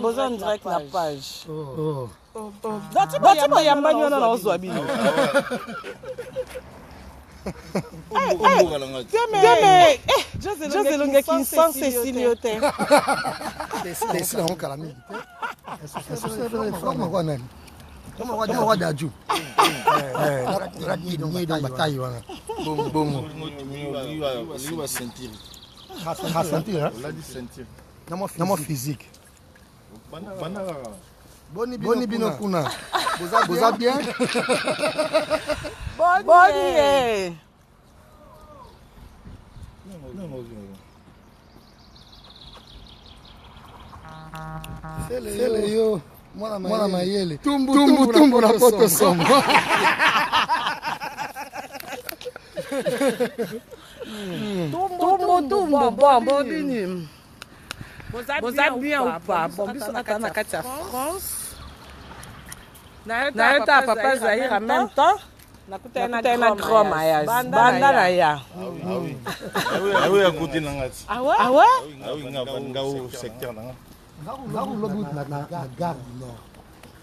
besoin direct la page. Bâtiment yamba na ozwabi. José Longa qui sent Cécile Hotel. Cécile on calami. Comment on va d'adjou. Rapide dans bataille wana. Bon. Il va sentir. Sentir hein. On a dit sentir. Nama physique. Boni bino kuna. Boza bien. Boni. Sele yo. Mwana mayele. Tumbu na poto somo. Tumbu bon bini. Boza bien ou pas? Bon biso na kati ya France. Naeta papa Zahir en même temps. Nakutana na grand mariage. Banda na ya. Ah oui, à côté nangati. Ah ouais? Ah oui, nga au secteur nanga. Nga lo bout na gare du Nord.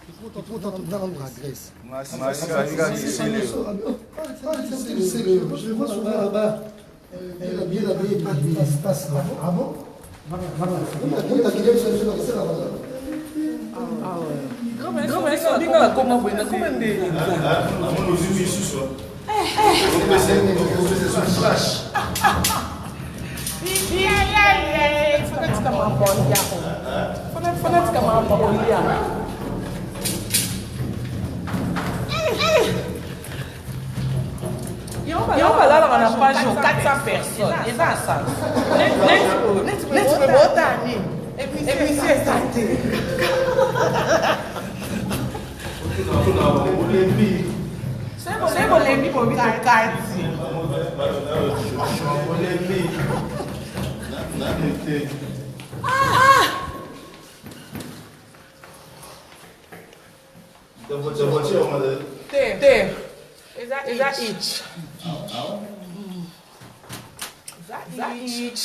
Il faut dans la Grèce. Je vois souvent là-bas. Elle a bien habillé par des espaces là. Ah bon? Il y a une page 400 personnes. Et ça, ça. Et puis c'est ça. C'est bon, les pour vite à quartier. Is that each? Is that each?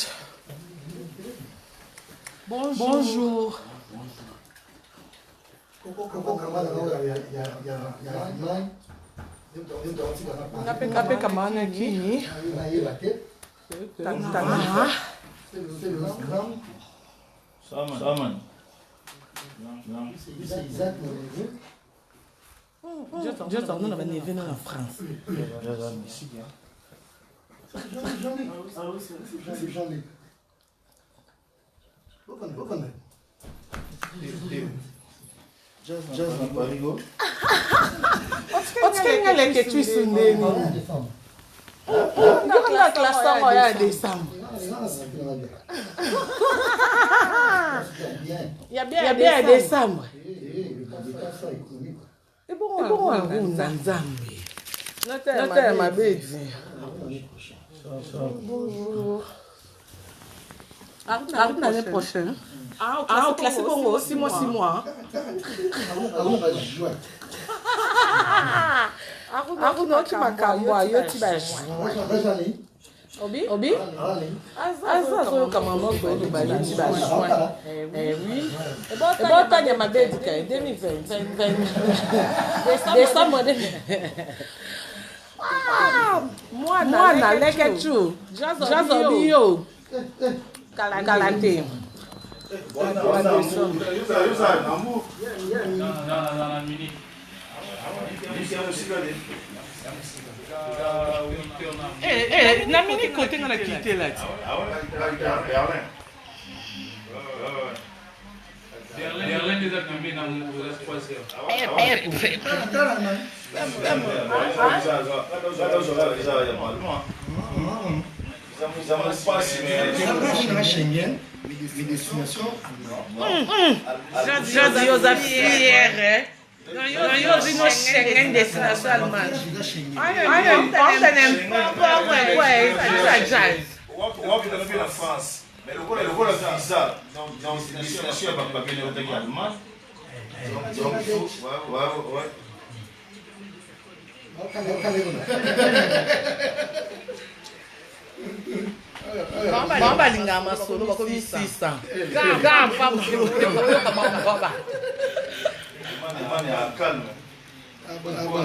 Bonjour. Kape kamana kini. Saman. Dieu t'en donne, on va venir en France. Jean-Luc. Jazz na parigo. Otkenga leke tu sundeni. Ndio classe moya ya décembre. Il y a bien décembre. Et bon, on Nzambe. Notaire ma bête. Bonjour. Arrive l'année prochaine. Au classé Congo, 6 mois. Aruna qui m'a camboyé, yo ti ba juin. Obi? Asa so kama mo go do ba yo ti ba juin. Oui. Et bon tanya ma bête 2020. Décembre. Moi na leketu. Just obi yo. Kalante. Na mini côté on a quitté là. Berlin déjà tombé dans le 3e. Schengen, les destinations. J'ai aux affaires. Yo vino Schengen destination allemande. On n'aime pas, ouais, ça jazz. On va la France. Mais le rôle a ça. Donc, destination par papier également. Donc, ouais. Bamba linga masolo bakomi 600. Gamba bamba. Mani a calme.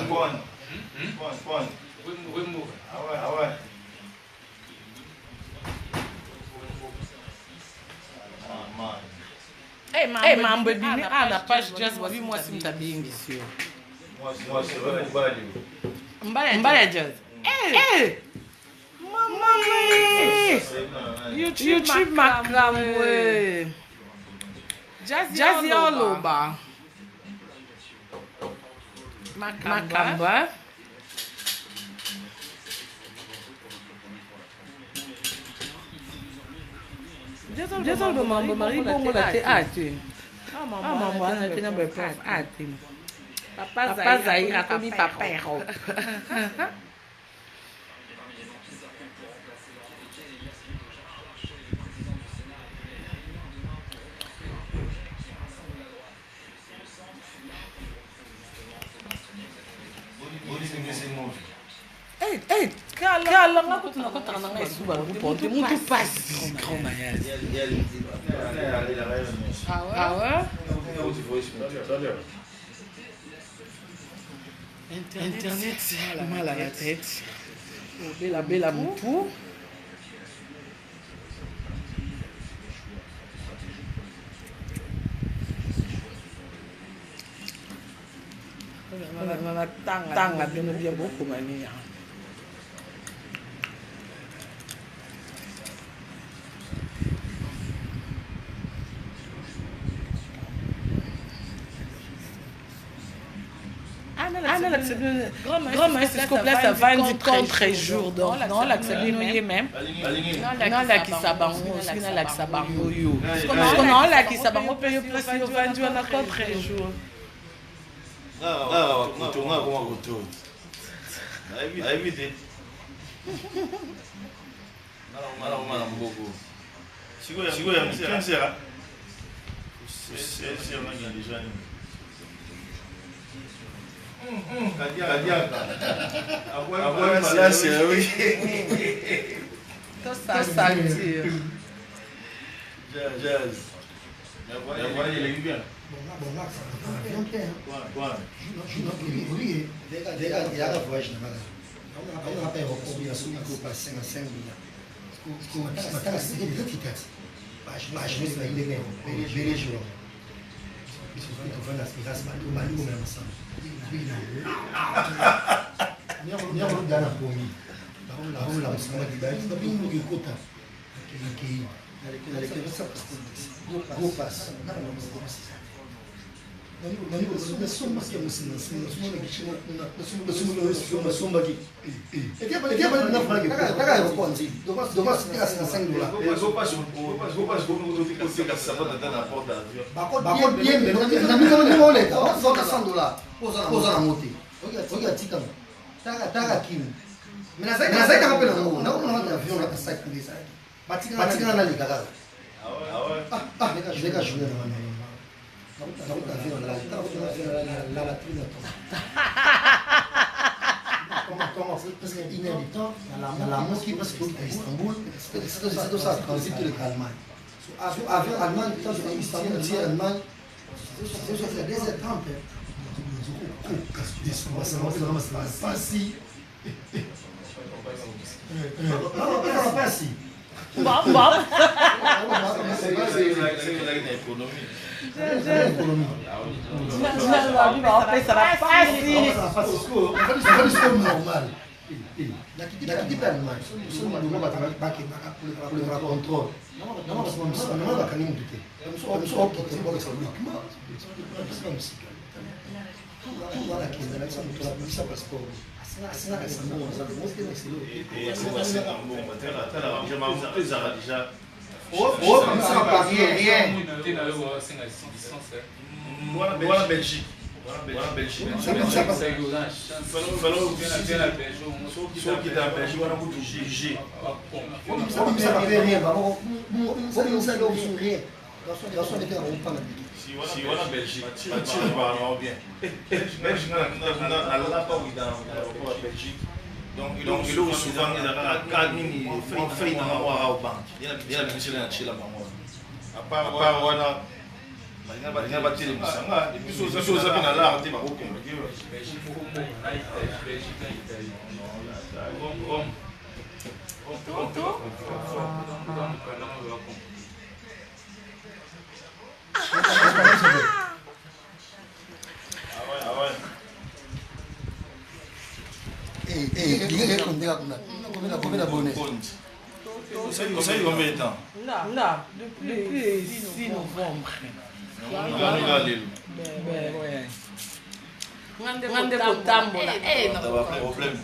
Point. Ah ouais. Hey, mambo bini ana page just wabi moi simta bingi sio. Moi c'est vrai pour Mbaya just. Hey. Mama YouTube makamwe. Just yoloba. Makamba. Just all the mambo mari bongo la te ati. Mambo ana tena be prof ati. Papa Zai akomi papa ero. Hey, kala nga ko tunakota na nga isuba lo ponte muito pasi koma ya. Ah Internet, c'est mal à la tête. Bela mutu. Tanga bien beaucoup mania. Grand maître se place à 20 contre jour donc non la tsabinoye même non la kisabango sina la kisabango yo non la kisabango pe yo place yo 20 na contre jour kutunga kwa kutu. Haivide. Mara mbogo. Sigo ya msera. C'est on a déjà. Kadiaka. Agora malasse oui. Tout ça tire. Jazz. Agora ele é bien. Comment parce qu'il est inédit la mosquée parce que à Istanbul c'est ça transit le Allemagne avion allemand quand je Istanbul c'est Allemagne c'est des étapes pas si pas si Voilà Belgique. Voilà Belgique. C'est comme ça. Si voilà Belgique, tu vas bien. Belgique, on a pas où dans la Belgique. Donc il est souvent il fait dans la banque. Il y a des gens qui là à part voilà balinga batele musanga biso za bina la ate ba ko Vous savez combien de temps? Là, depuis 6 novembre. Ngande kotambola. Problème.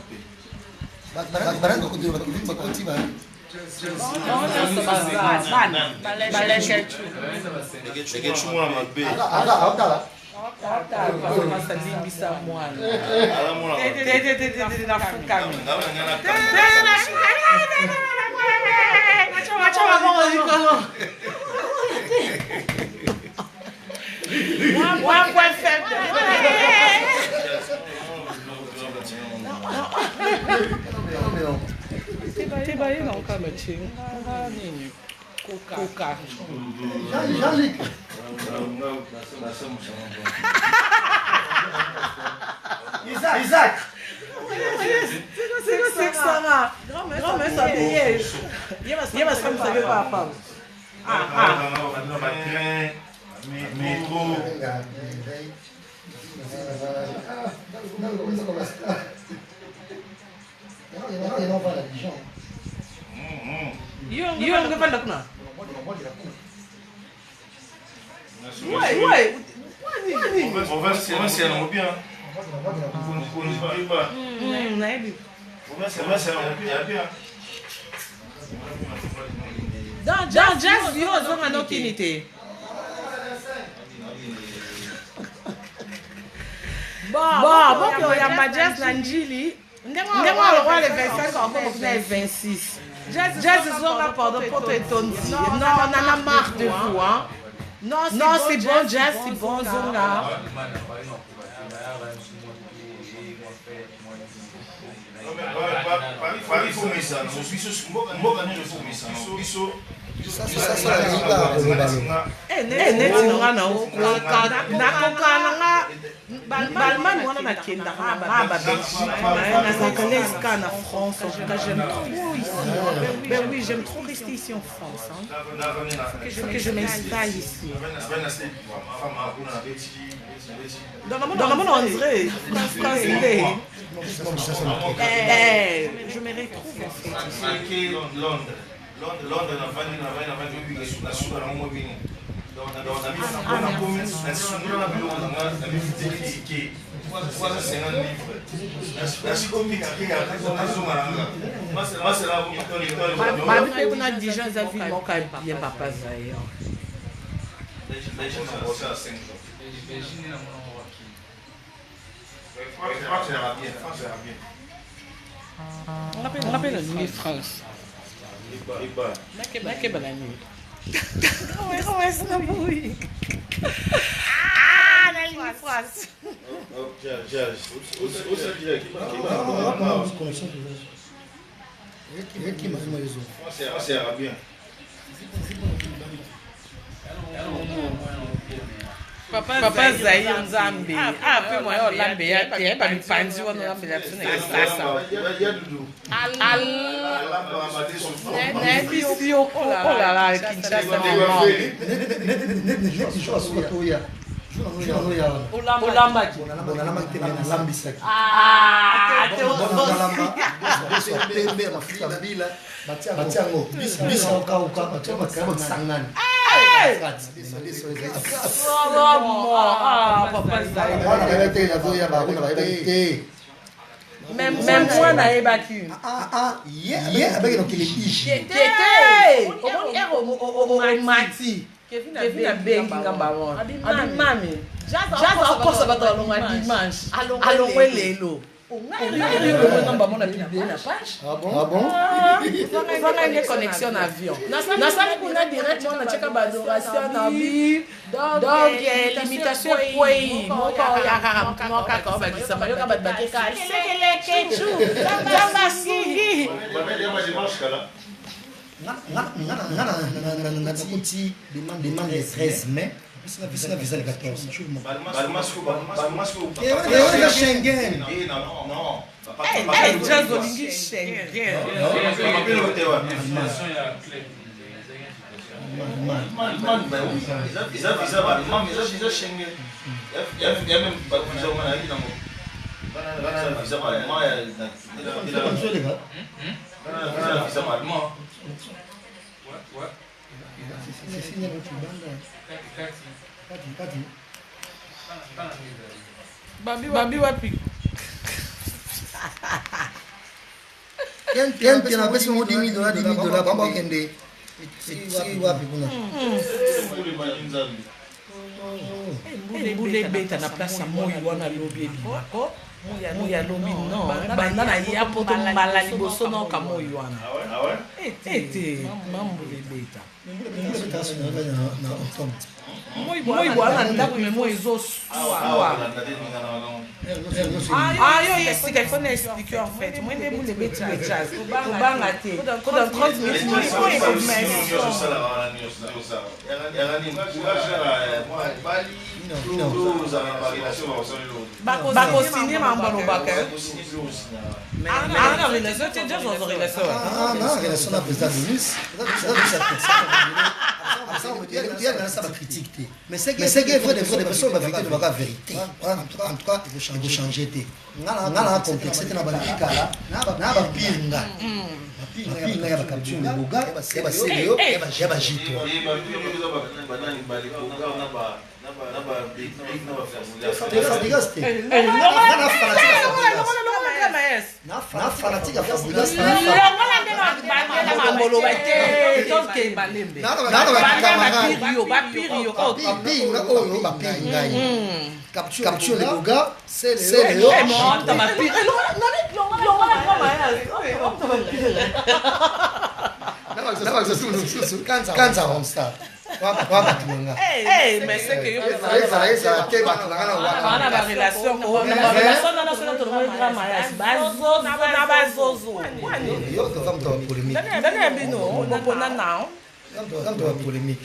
Isaac. C'est Sarah. Grand-mère s'habillait. Il va se faire pas. Métro. On va se bien. Dans jazz, il y a une opportunité. Bon, il y a ma jazz Nanjili. On va le 25 encore pour le 26. Jazz, ils ont rapport de pote et ton. Non, on en a marre de vous, hein. Non, c'est bon, jazz, c'est bon, zonga. Paris faut mettre ça. Je suis sûr que moi gagne le faut mettre ça. Ça là. Net ngana Balman wana na kenda ba Belgique na connais qu'en France j'aime trop ici. Ben oui, j'aime trop rester ici en France hein. Faut que je m'installe ici. Dans le monde André, français. Je me retrouve en fait ici. Londres na vani na suka na mo bini. Donc na komi na sungula na bilo na mifitiki ki. Kwa 50 livres. Na sikomi ki ya na zumaranga. Masela ko toli. Ma bi pe na Dijon za vi mo ka bien papa zayo. Déjà na bossa 5 jours. France ira bien. On appelle la nuit France. Não é bananinha. Como é essa na bui? Ah, não é fácil. Já. Ouça aqui. Vem aqui mais uma vez. Você era bien. Papa Zayi Nzambe. Ah, pe mo yo lambe ya te ba mi panzi wono lambe ya tuna sasa. Ne bisi okola la Kinshasa mama. Olamba ki. Olamba ki na lambisa ki. Ah, te September mafuta bila batiango bisa uka batiango sangani. Papa Zayi. Même moi na ebaki. Avec donc il est ici. Mati. Kevin a bengi ngamba abi mami jaza akosa batalonga dimanche alongwe lelo ngamba mona bible na page Ah bon? Fanga une connexion avion. Nasali kuna direct mona cheka ba adoration na bi. Donc limitation kwei. Moka ka ba kisama yoka ba bakeka. Sekele kechu. Jamba singi. Ba belle ma dimanche kala. Ngati demande le 13 mai. Visa le 14. Balmasco. Et Schengen. Non. Jazz olingi Schengen. Babi wapi? Tiens, après si on dit $1000, bamba kende. Si wapi kuna. Mbule beta na place ya moyo wana lobi ebimako. Moya lobi non. Banda na ya poto mbala liboso na ka moyo wana. Ah ouais? Ete mambule beta. Moi wana ndako me moyo ezosuwa. Yo yesika il faut expliquer en fait. Moi ne boule beta le jazz. Obanga te. Pendant 30 minutes bako signé mambalo baka. Ah, relation tu déjà dans relation. Non, relation na président de Nice. Ça va critiquer. Mais c'est que vrai des personnes va vérité de la vérité. En tout cas, il faut changer té. Ngala complexité na balika là, na ba pinga. Pinga ya bakaptune boga, ya ba seleo, ya ba jito. Na fanatique ya fabulas. Capture les boga, c'est le mais c'est que polémique.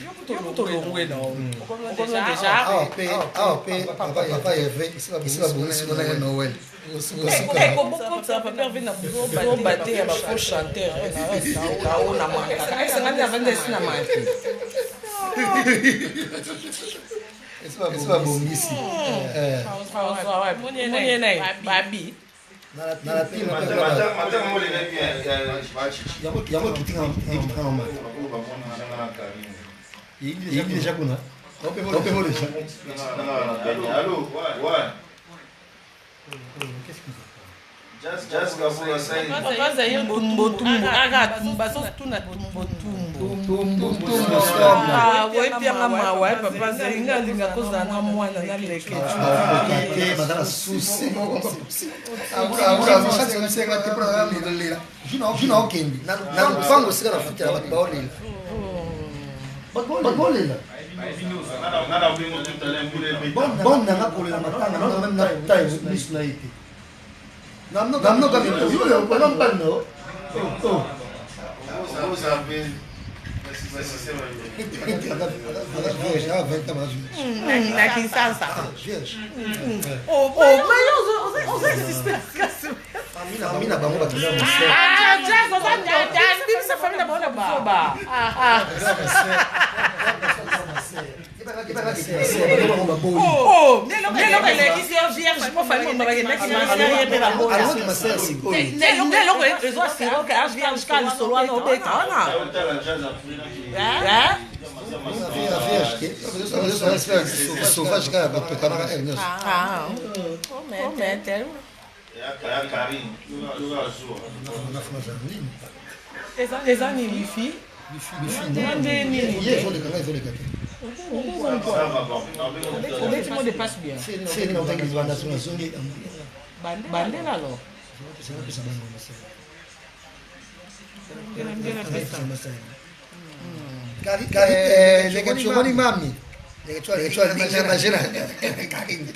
Tout le monde passe bien. C'est une autre qui doit national. Bandela alors. Legachoni mami. Legachoni imagina Karim.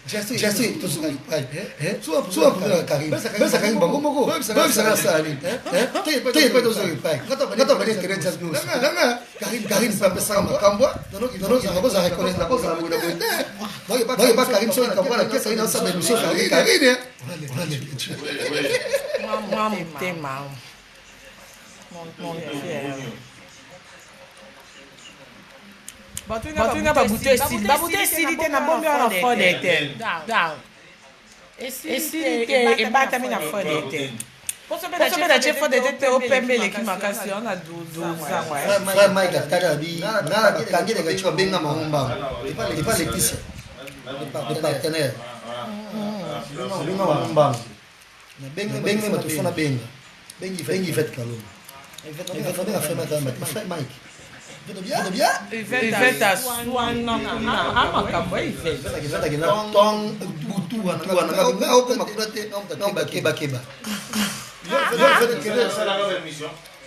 Jesu to suka pai. Sua kwa Karim. Besa Karim bango moko. Besa sali. Te pa to suka pai. Ngata bale kere just news. Karim pa pesa makambo. Dono ngabo za reconnaître la cosa buena buena. Boy ba Karim so ngabo la kesa ina sa de mission Karim. Maman t'es mal. Mon fier. Batunga babute style. Babute style te na bombe na fode te. Down. Style te e bata mi na fode te. Posso beda che fode te o pembele ki makasi ona do zangwa. Frère Mike ataka bi na kangi de gacho benga mahomba. Il pas Laetitia. Le partenaire. Benga mahomba. Benga matufuna benga. Bengi fait kalon. Il fait frère Mike. Frère Mike. Bien? Il fait à soi non makambo il fait. Tong butu wana au kama kurate non keba.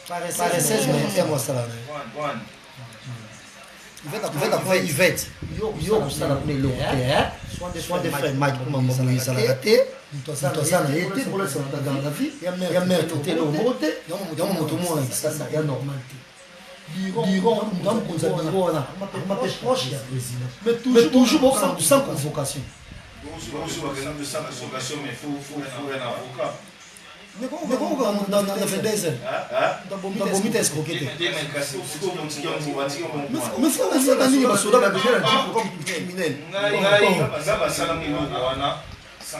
Para 16 minutes moi ça là. Il fait après Yvette. Yo ça là pour les lots. Soit des frères Mike pour maman Moïse ça l'a raté. Toi ça na été pour le ça dans la vie. Il y a mère tout est là moté. Dans mon tout monde ça c'est normal. Diront dans le bureau là, ma pêche proche, mais toujours sans convocation. Mais il faut un avocat. Mais comment on a fait des heures? Dans Bomite escroqué. Mais faut ça dans les basoda la déjà un criminel.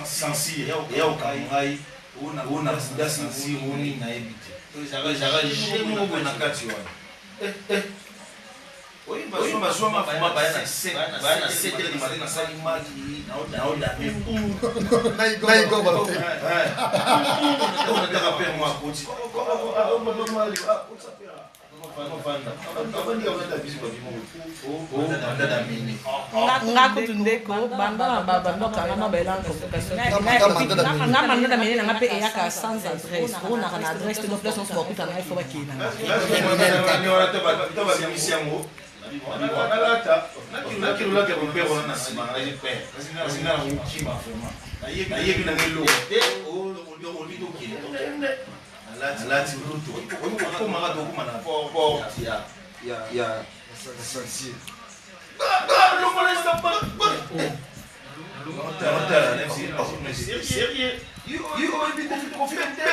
Sansi ya ukai una kuda sansi oni na ebite. Jaga jemo na kati wana. Oui, parce que ma femme va à 7 heures du matin, ça il m'a dit, on a mis pour. Naïgo, on a rappelé moi, coach. Ngako tundeko banda na banda kana na bela convocation na manda da menina ngape eyaka sans adresse ona kana adresse de place on se beaucoup na ifo bakina Alati bruto. Como ela do mana forte ya sensi. Não molesta pas. Não, nem sérieux. Eu ouvi confia bem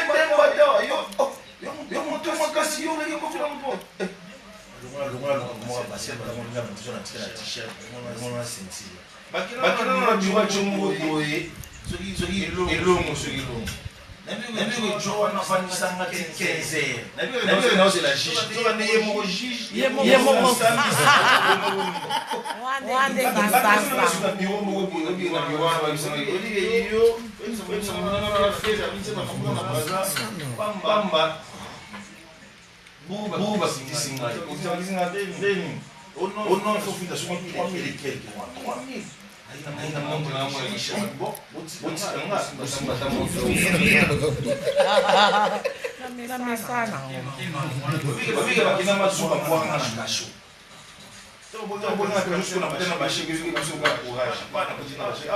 eu montei uma casinha ali confia um pouco. Como passear para uma pessoa na t-shirt, não senti. Bakina na jua jumbo boy. Sogi longo. Nabi jo na fani sanga 15. Nabi na la juge. To na yemo juge. Yemo Wande basta. Bamba. Buba singa. Singa dele. O não foi fita só 3.000 quelque. 3.000. Ainda monta na mão lixa. Bom, vou te Dame sana. Fica aqui na mazuca voando na caixa. Então vou na caixa na batendo baixinho que fica com a coragem. Para continuar baixinho.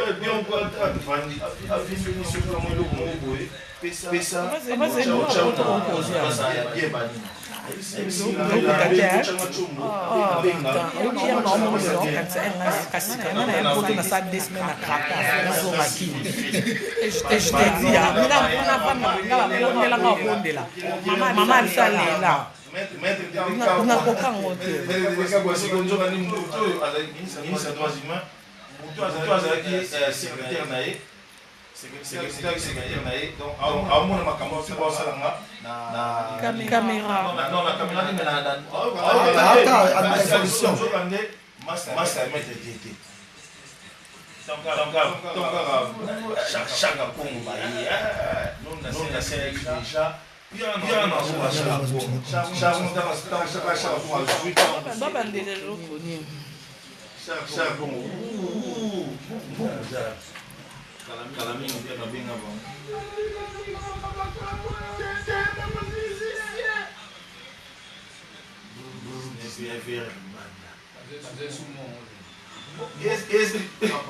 É bem um quadrado fandi. A vida no seu tamanho do mundo. Pensa. Mas é muito bom coisa. Bien banina. Donc, à mon makambo, c'est bon, ça na caméra. Non, la caméra, mais chaque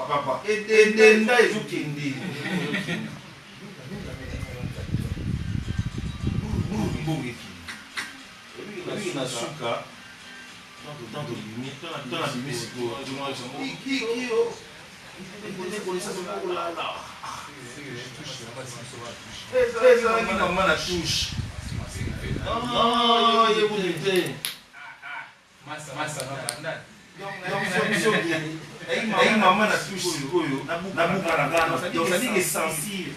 Papa, etenda ezokende mbongeki olingi na suka tanto limite tona bimisiko kikio ezalaki mama na touche yebuli te Aí mamãe na touche oyo na boca na gana donc ça dit que sensible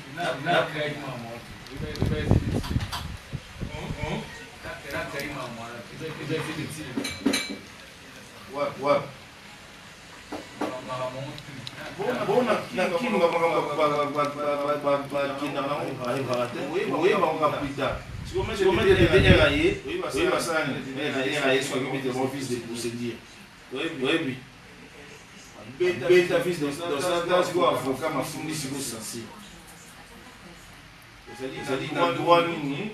ouais bona kinga kinda na oyeba ngapita sikomete eraye oyeba sana eraye soit que mettre mon fils de procédure oyebi beta fils de dans siko avocat mafundisi ko sensible c'est-à-dire na droit nini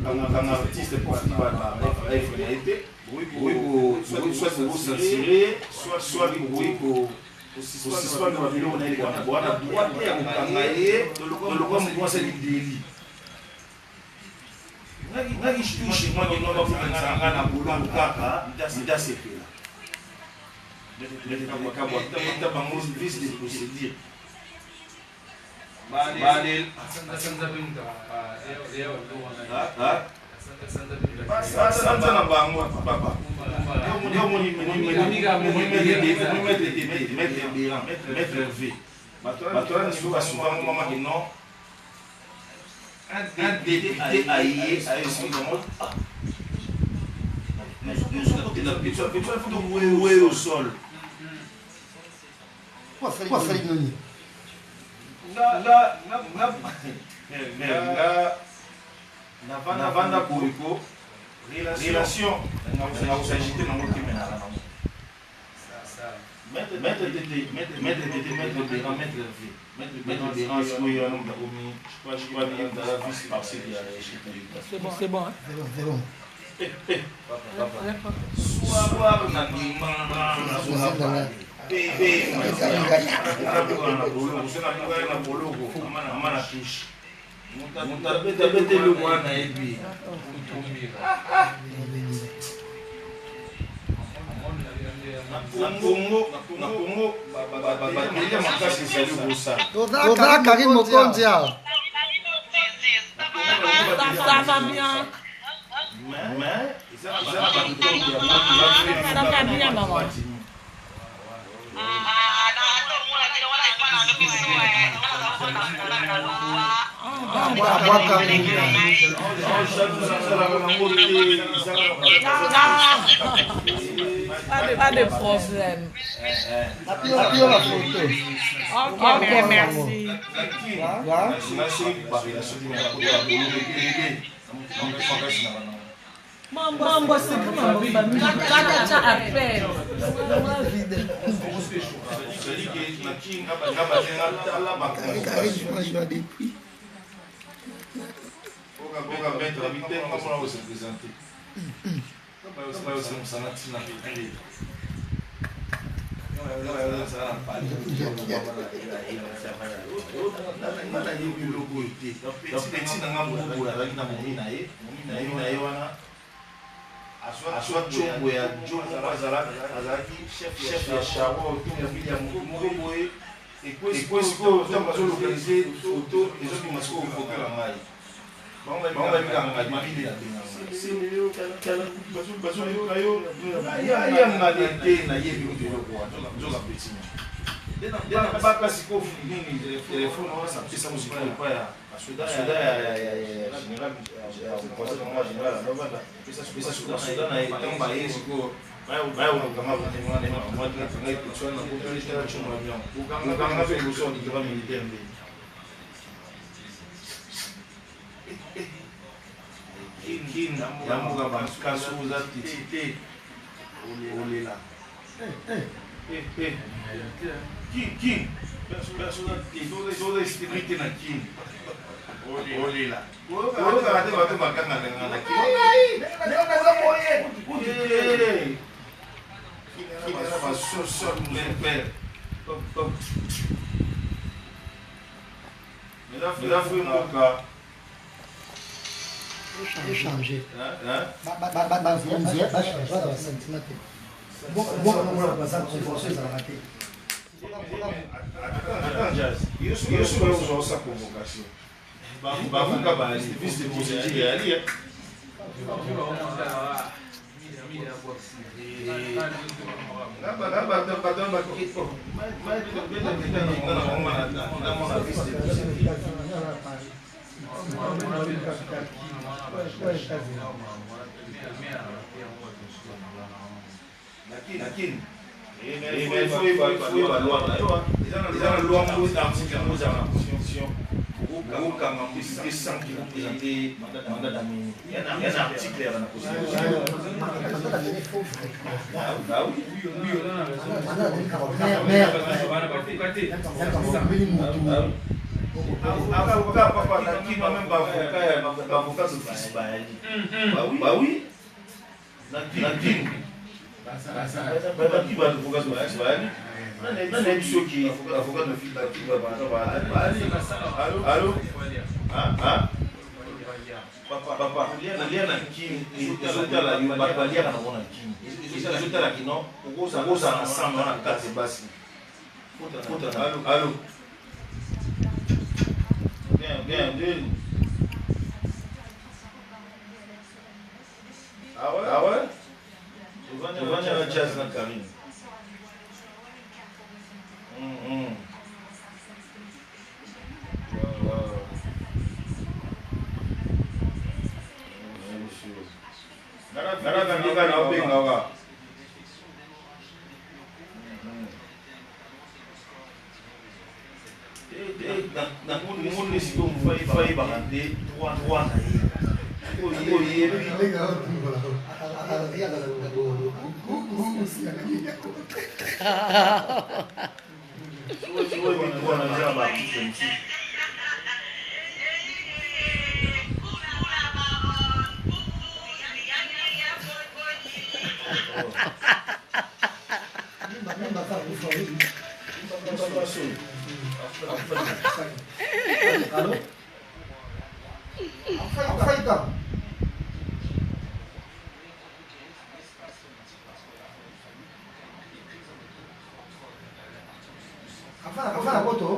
kanga artiste porti ba FNAT soit ko censurer soit ko suspendre ba biloko na ile wana bwana droit ya kokanga ye loko mo kwa c'est délit naki touche moi qui n'ont pas pour ngana na boulot kaka ndasepela Meta bango vice de procédure. Badel. Santa na bango papa. Yo moni mettre V. Batola ni souvent souvent maman qui non. Un député aïe sur le monde. Nous au sol. Pourquoi Félix Noni? Là, Navanda Kuriko, relation, s'agiter dans notre ménage. Mettre c'est bon, hein? C'est bon. Karim Mokondia. Ça va bien. Ça va bien, maman. Pas de problème. Ok, merci. Mambo, c'est comment Kaka appelle. Aswa chombo ya John azalaki chef ya Charo automobile ya Mokoboye ekwesiko ntango azolokalize foto ezobima siko foto na ngai bango babikanga mabile bazoyoka yo yangale te nayebi eloko wana nzoka petina dena baka siko nini telefone wana sapesa mosika epa ya soda ya général conseil de général novanda pesa soda na etamba ye siko bayolokanga mwana mwana ngai petwana na kopelitela chomo na bian okanga pe liboso ya dikira militaire nde kin yamuka basuza tite olela kin basuza toza esprit na kin olela olokaka te bato bakangaka na kin basosol père top eza fui moka changer yesu baozosa convocation bavuka baactiviste de mosejiri yalia lakini faut balwa na yo eza na loi mo article mo za na constitution okanga mbisi sans qui représenter mandat d'amener il y a un article dans la constitution ah oui avocat papa lakini même avocat d'office bah oui lakini baki bato avocat d'office bali nayebi soki avocat d'office baki allo papa nalia na kini ezotala yo bato baliaka nango na kini ezotala kino okosala ensemble na kati basi allo bien ah ouais Giovanni a jazz na Karine. Wow. Nara nika na obenga wa. Na mundo siko mfai bakande 3 na hii. Afana koto.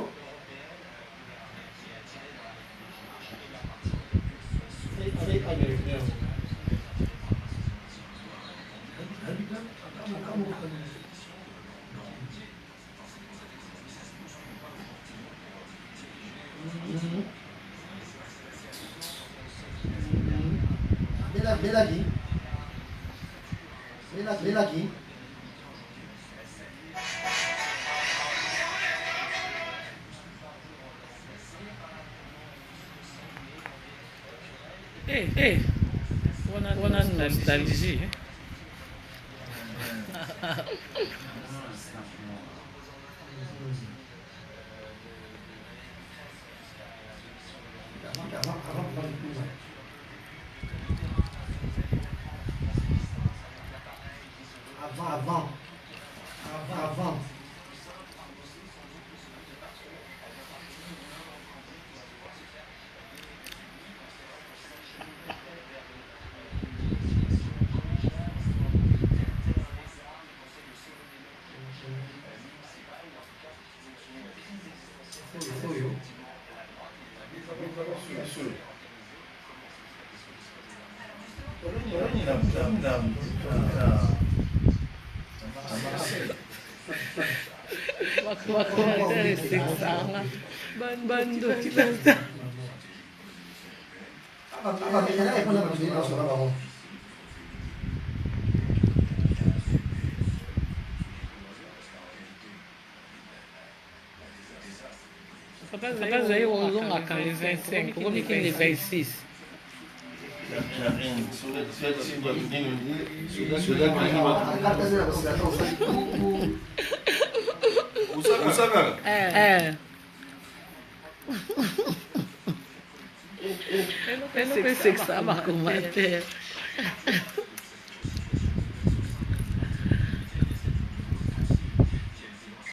Bela aqui. Wana nostalgie. Avant. Bando kita. Capaz aí o longa les 25, como que les 26. Eu não pensei que estava com matéria.